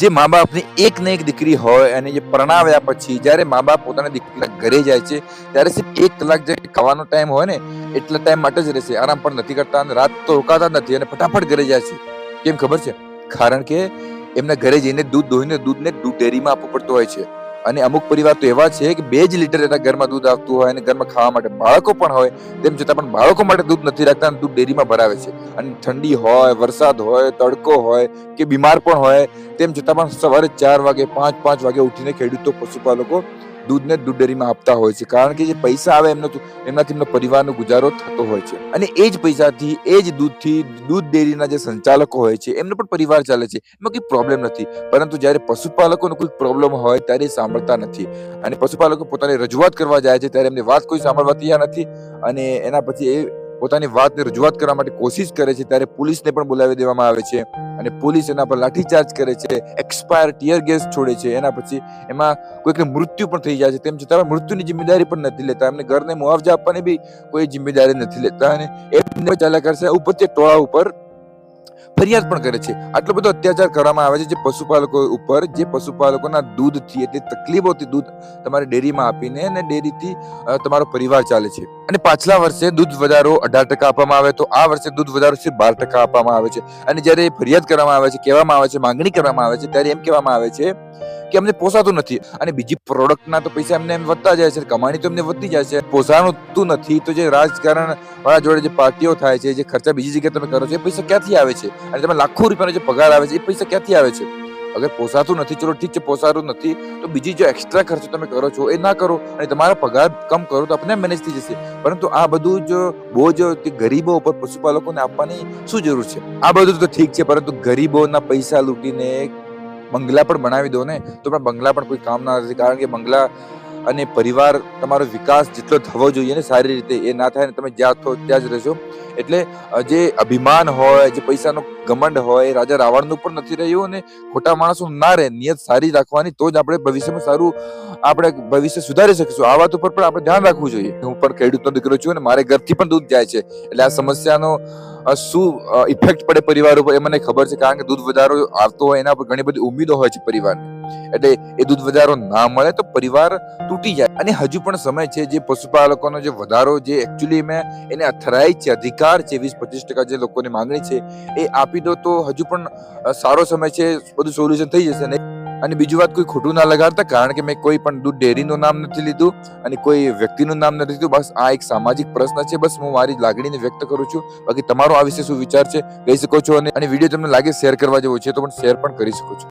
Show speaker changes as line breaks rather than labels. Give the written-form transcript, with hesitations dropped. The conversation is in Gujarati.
જે મા બાપની એક ને એક દીકરી હોય અને જે પરણાવ્યા પછી જ્યારે મા બાપ પોતાના દીકરીના ઘરે જાય છે ત્યારે સિર્ફ 1 કલાક જે ખાવાનો ટાઈમ હોય ને એટલા ટાઈમ માટે જ રહેશે, આરામ પણ નથી કરતા અને રાત તો રોકાતા જ નથી અને ફટાફટ ઘરે જાય છે. કેમ ખબર છે? કારણ કે એમના ઘરે જઈને દૂધ દોહીને દૂધને દૂધ ડેરીમાં આપવું પડતું હોય છે. અને અમુક પરિવાર તો એવા છે કે 2 જ લીટર એના ઘરમાં દૂધ આવતું હોય અને ઘરમાં ખાવા માટે બાળકો પણ હોય, તેમ છતાં પણ બાળકો માટે દૂધ નથી રાખતા અને દૂધ ડેરીમાં ભરાવે છે. અને ઠંડી હોય, વરસાદ હોય, તડકો હોય કે બીમાર પણ હોય, તેમ છતાં પણ સવારે 4 વાગે 5 વાગે ઉઠીને ખેડૂતો પશુપાલકો દૂધને દૂધ ડેરીમાં આપતા હોય છે. કારણ કે જે પૈસા આવે એમનાથી એમનો પરિવારનો ગુજારો થતો હોય છે. અને એ જ પૈસાથી એ જ દૂધથી દૂધ ડેરીના જે સંચાલકો હોય છે એમનો પણ પરિવાર ચાલે છે, એમાં કોઈ પ્રોબ્લેમ નથી. પરંતુ જ્યારે પશુપાલકોનો કોઈ પ્રોબ્લેમ હોય ત્યારે એ સાંભળતા નથી અને પશુપાલકો પોતાની રજૂઆત કરવા જાય છે ત્યારે એમની વાત કોઈ સાંભળવા તૈયાર નથી. અને એના પછી એ પોતાની વાતને રજૂઆત કરવા માટે કોશિશ કરે છે ત્યારે પોલીસને પણ બોલાવી દેવામાં આવે છે અને પોલીસ એના પર લાઠીચાર્જ કરે છે, એક્સપાયર ટીયર ગેસ છોડે છે. એના પછી એમાં કોઈકને મૃત્યુ પણ થઈ જાય છે. તેમ છતાં મૃત્યુની જિમ્મેદારી પણ નથી લેતા, એમને ઘરને મુઆવજા આપવાની બી કોઈ જિમ્મેદારી નથી લેતા અને એમને ચાલ્યા કરશે. ઉપરથી ટોળા ઉપર ફરિયાદ પણ કરે છે. આટલો બધો અત્યાચાર કરવામાં આવે છે જે પશુપાલકો ઉપર, જે પશુપાલકોના દૂધથી એટલી તકલીફોથી દૂધ તમારી ડેરીમાં આપીને અને ડેરીથી તમારો પરિવાર ચાલે છે. અને પાછલા વર્ષે દૂધ વધારો 18% આપવામાં આવે તો આ વર્ષે દૂધ વધારો સિર્ફ 12% આપવામાં આવે છે. અને જ્યારે ફરિયાદ કરવામાં આવે છે, કહેવામાં આવે છે, માંગણી કરવામાં આવે છે ત્યારે એમ કહેવામાં આવે છે કે અમને પોસાતું નથી. અને બીજી પ્રોડક્ટના તો પૈસા એમને એમ વધતા જાય છે, કમાણી તો એમને વધતી જાય છે. પોસાતું નથી તો જે રાજકારણ વાળા જોડે જે પાર્ટીઓ થાય છે, જે ખર્ચા બીજી જગ્યાએ તમે કરો છો એ પૈસા ક્યાંથી આવે છે? અને તમે લાખો રૂપિયાનો જે પગાર આવે છે એ પૈસા ક્યાંથી આવે છે? અગર પોસાતું નથી, ચલો ઠીક છે, પોસાતું નથી તો બીજી જો એક્સ્ટ્રા ખર્ચો તમે કરો છો એ ના કરો અને તમારા પગાર કમ કરો તો આપણે મેનેજ થઈ જશે. પરંતુ આ બધું જ બોજ ગરીબો ઉપર પશુપાલકોને આપવાની શું જરૂર છે? આ બધું તો ઠીક છે, પરંતુ ગરીબોના પૈસા લૂંટીને બંગલા પણ બનાવી દો ને તો પણ બંગલા પણ કોઈ કામ ના નથી. કારણ કે બંગલા અને પરિવાર તમારો વિકાસ જેટલો થવો જોઈએ ને સારી રીતે એ ના થાય ને તમે જ્યાં છો ત્યાં જ રહેશો. એટલે જે અભિમાન હોય, જે પૈસાનો ઘમંડ હોય એ રાજા રાવણનું પણ નથી રહ્યું અને ખોટા માણસો ના રહે. નિયત સારી રાખવાની તો જ આપણે ભવિષ્યમાં સારું આપણે ભવિષ્ય સુધારી શકીશું. આ વાત ઉપર પણ આપણે ધ્યાન રાખવું જોઈએ. હું પણ ખેડૂતનો દીકરો છું અને મારે ઘરથી પણ દૂધ જાય છે, એટલે આ સમસ્યાનો શું ઇફેક્ટ પડે પરિવાર ઉપર એ મને ખબર છે. કારણ કે દૂધ વધારો આવતો હોય એના પર ઘણી બધી ઉમ્મીદો હોય છે પરિવારની, એટલે એ દૂધ વધારો ના મળે તો પરિવાર તૂટી જાય. અને હજુ પણ સમય છે. જે પશુપાલકોનો જે વધારો જે એકચ્યુઅલી મેં એને અથરાય છે, અધિકાર છે, 20-25% જે લોકોની માંગણી છે એ આપી દો તો હજુ પણ સારો સમય છે, બધું સોલ્યુશન થઈ જશે. અને બીજી વાત, કોઈ ખોટું ના લગાડતા, કારણ કે મેં કોઈ પણ દૂધ ડેરીનું નામ નથી લીધું અને કોઈ વ્યક્તિનું નામ નથી લીધું. બસ આ એક સામાજિક પ્રશ્ન છે, બસ હું મારી લાગણીને વ્યક્ત કરું છું. બાકી તમારો આ વિશે શું વિચાર છે કહી શકો છો. અને વિડીયો તમને લાગે શેર કરવા જેવો છે તો પણ શેર પણ કરી શકો છો.